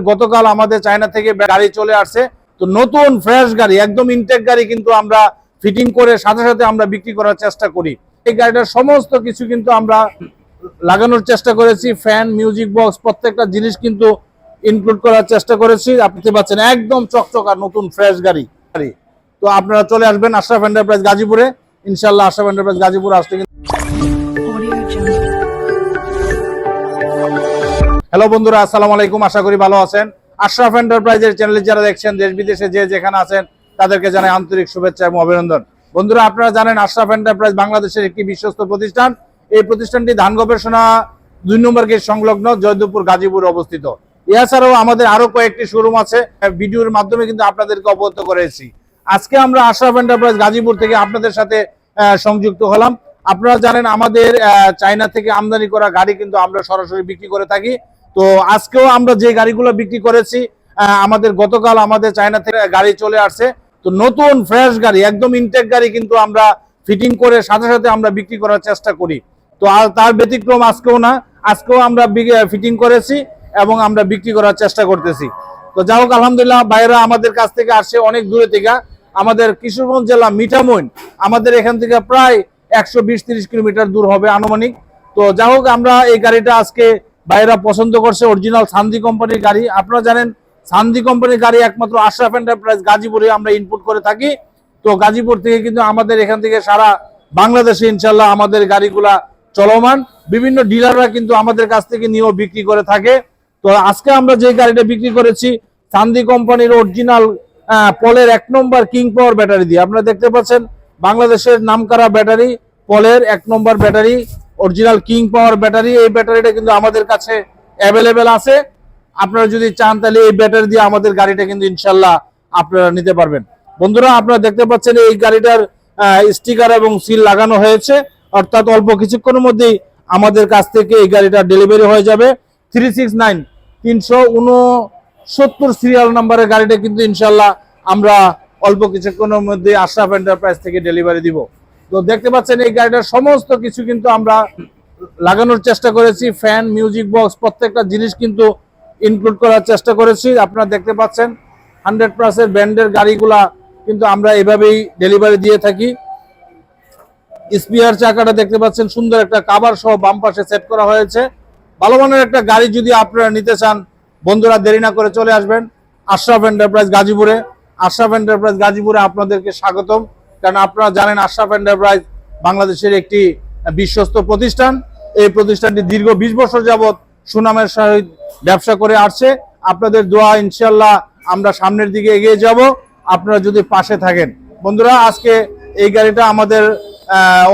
গতকাল আমাদের চায়না থেকে গাড়ি চলে আসছে, তো নতুন ফ্রেশ গাড়ি একদম ইনটেক গাড়ি কিন্তু আমরা ফিটিং করে সাথে সাথে আমরা বিক্রি করার চেষ্টা করি। এই গাড়িটার সমস্ত কিছু কিন্তু আমরা লাগানোর চেষ্টা করেছি, ফ্যান, মিউজিক বক্স, প্রত্যেকটা জিনিস কিন্তু ইনক্লুড করার চেষ্টা করেছি। আপনি দেখতে পাচ্ছেন একদম চকচকা নতুন ফ্রেশ গাড়ি। তো আপনারা চলে আসবেন আশরাফ এন্টারপ্রাইজ গাজীপুরে, ইনশাআল্লাহ আশরাফ এন্টারপ্রাইজ গাজীপুর আসলে। হ্যালো বন্ধুরা, আসসালামু আলাইকুম, আশা করি ভালো আছেন। আশরাফ এন্টারপ্রাইজের চ্যানেলে যারা দেখছেন দেশ বিদেশে যে যেখানে আছেন তাদেরকে জানাই আন্তরিক শুভেচ্ছা এবং অভিনন্দন। বন্ধুরা, আপনারা জানেন আশরাফ এন্টারপ্রাইজ বাংলাদেশের একটি বিশ্বস্ত প্রতিষ্ঠান। এই প্রতিষ্ঠানটি ধান গবেষণা 2 নম্বর গেট সংলগ্ন জয়দেবপুর গাজীপুর অবস্থিত। এছাড়াও আমাদের আরো কয়েকটি শোরুম আছে, ভিডিওর মাধ্যমে কিন্তু আপনাদেরকে অবগত করেছি। আজকে আমরা আশরাফ এন্টারপ্রাইজ গাজীপুর থেকে আপনাদের সাথে সংযুক্ত হলাম। আপনারা জানেন আমাদের চায়না থেকে আমদানি করা গাড়ি কিন্তু আমরা সরাসরি বিক্রি করে থাকি। তো আজকেও আমরা যে গাড়িগুলো বিক্রি করেছি, আমাদের গতকাল আমাদের চায়না থেকে গাড়ি চলে আসছে, তো নতুন ফ্রেশ গাড়ি একদম ইনটেক গাড়ি কিন্তু আমরা ফিটিং করে সাথে সাথে আমরা বিক্রি করার চেষ্টা করি। তো তার ব্যতিক্রম আজকেও না, আজকেও আমরা ফিটিং করেছি এবং আমরা বিক্রি করার চেষ্টা করতেছি। তো যাই হোক, আলহামদুলিল্লাহ ভাইয়েরা আমাদের কাছ থেকে আসছে অনেক দূরে থেকে, আমাদের কিশোরগঞ্জ জেলা মিঠামইন, আমাদের এখান থেকে প্রায় 120-30 কিলোমিটার দূর হবে আনুমানিক। তো যাই হোক, আমরা এই গাড়িটা আজকে ভাইয়েরা পছন্দ করছে, অরিজিনাল সান্দি কোম্পানির গাড়ি। আপনারা জানেন সান্দি কোম্পানির গাড়ি একমাত্র আশরাফ এন্টারপ্রাইজ গাজীপুরে আমরা ইনপুট করে থাকি। তো গাজীপুর থেকে কিন্তু আমাদের এখান থেকে সারা বাংলাদেশে ইনশাল্লাহ আমাদের গাড়িগুলা চলমান, বিভিন্ন ডিলাররা কিন্তু আমাদের কাছ থেকে নিয়েও বিক্রি করে থাকে। তো আজকে আমরা যে গাড়িটা বিক্রি করেছি সান্দি কোম্পানির অরিজিনাল পলের 1 নম্বর কিং পাওয়ার ব্যাটারি দিয়ে। আপনারা দেখতে পাচ্ছেন বাংলাদেশের নামকরা ব্যাটারি, পলের 1 নম্বর battery, original king power battery. এই ব্যাটারিটা কিন্তু আমাদের কাছে অ্যাভেলেবেল আছে। আপনারা যদি চান তাহলে এই ব্যাটারি দিয়ে আমাদের গাড়িটা কিন্তু ইনশাল্লাহ আপনারা নিতে পারবেন। বন্ধুরা, আপনারা দেখতে পাচ্ছেন এই গাড়িটার স্টিকার এবং সিল লাগানো হয়েছে, অর্থাৎ অল্প কিছুক্ষণের মধ্যেই আমাদের কাছ থেকে এই গাড়িটা ডেলিভারি হয়ে যাবে। 369 সিরিয়াল নাম্বারের গাড়িটা কিন্তু ইনশাল্লাহ আমরা অল্প কিছুক্ষণের মধ্যে আশরাফ এন্টারপ্রাইজ থেকে ডেলিভারি দিব। তো দেখতে পাচ্ছেন এই গাড়িটার সমস্ত কিছু কিন্তু আমরা লাগানোর চেষ্টা করেছি, ফ্যান, মিউজিক বক্স, প্রত্যেকটা জিনিস কিন্তু ইনক্লুড করার চেষ্টা করেছি। আপনারা দেখতে পাচ্ছেন 100% ব্র্যান্ডের গাড়িগুলা কিন্তু আমরা এভাবেই ডেলিভারি দিয়ে থাকি। স্পিয়ার চাকাটা দেখতে পাচ্ছেন সুন্দর একটা কাভার সহ বাম পাশে সেট করা হয়েছে। ভালো মানের একটা গাড়ি যদি আপনারা নিতে চান বন্ধুরা, দেরি না করে চলে আসবেন আশরাফ এন্টারপ্রাইজ গাজীপুরে। আশরাফ এন্টারপ্রাইজ গাজীপুরে আপনাদেরকে স্বাগতম, কারণ আপনারা জানেন আশরাফ এন্টারপ্রাইজ বাংলাদেশের একটি বিশ্বস্ত প্রতিষ্ঠান। এই প্রতিষ্ঠানটি দীর্ঘ 20 বছর যাবৎ সুনামের সহিত ব্যবসা করে আসছে। আপনাদের দোয়া ইনশাল্লাহ আমরা সামনের দিকে এগিয়ে যাব, আপনারা যদি পাশে থাকেন। বন্ধুরা, আজকে এই গাড়িটা আমাদের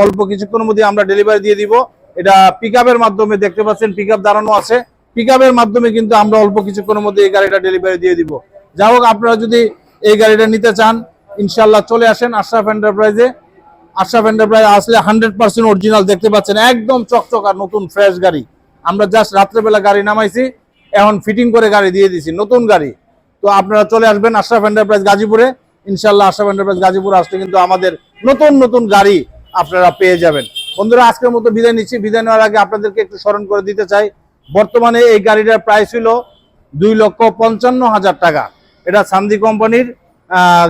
অল্প কিছুক্ষণের মধ্যে আমরা ডেলিভারি দিয়ে দিব। এটা পিকআপের মাধ্যমে, দেখতে পাচ্ছেন পিকআপ দাঁড়ানো আছে, পিকআপের মাধ্যমে কিন্তু আমরা অল্প কিছুক্ষণের মধ্যে এই গাড়িটা ডেলিভারি দিয়ে দিব। যাই হোক, আপনারা যদি এই গাড়িটা নিতে চান ইনশাল্লাহ চলে আসেন আশরাফ এন্টারপ্রাইজে। আশরাফ এন্টারপ্রাইজ আসলে 100% অরিজিনাল দেখতে পাচ্ছেন, একদম চকচকা নতুন ফ্রেশ গাড়ি। আমরা জাস্ট রাত্রেবেলা গাড়ি নামাইছি, এখন ফিটিং করে গাড়ি দিয়ে দিছি, নতুন গাড়ি। তো আপনারা চলে আসবেন আশরাফ এন্টারপ্রাইজ গাজীপুরে, ইনশাল্লাহ আশরাফ এন্টারপ্রাইজ গাজীপুর আসলে কিন্তু আমাদের নতুন নতুন গাড়ি আপনারা পেয়ে যাবেন। বন্ধুরা, আজকের মতো বিদায় নিচ্ছি। বিদায় নেওয়ার আগে আপনাদেরকে একটু স্মরণ করে দিতে চাই, বর্তমানে এই গাড়িটার প্রাইস হলো 2,55,000 টাকা। এটা সান্দি কোম্পানির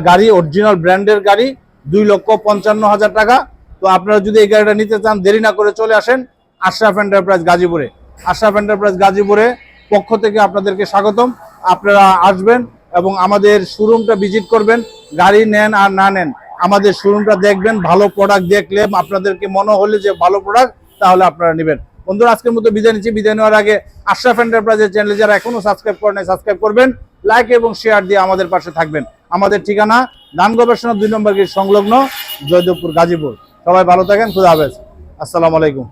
গাড়ি, অরিজিনাল ব্র্যান্ডের গাড়ি, 2,55,000 টাকা। তো আপনারা যদি এই গাড়িটা নিতে চান দেরি না করে চলে আসেন আশরাফ এন্টারপ্রাইজ গাজীপুরে। আশরাফ এন্টারপ্রাইজ গাজীপুরে পক্ষ থেকে আপনাদেরকে স্বাগতম। আপনারা আসবেন এবং আমাদের শোরুমটা ভিজিট করবেন। গাড়ি নেন আর না নেন, আমাদের শোরুমটা দেখবেন, ভালো প্রোডাক্ট দেখলে আপনাদেরকে মনে হলে যে ভালো প্রোডাক্ট, তাহলে আপনারা নেবেন। বন্ধুরা, আজকের মতো বিদায় নিচ্ছি। বিদায় নেওয়ার আগে আশরাফ এন্টারপ্রাইজের চ্যানেলে যারা এখনো সাবস্ক্রাইব করেন নাই সাবস্ক্রাইব করবেন, লাইক এবং শেয়ার দিয়ে আমাদের পাশে থাকবেন। আমাদের ঠিকানা ধান গবেষণা 2 নম্বর গেট সংলগ্ন জয়দেবপুর গাজীপুর। সবাই ভালো থাকেন, খুদা হাফেজ, আসসালামু আলাইকুম।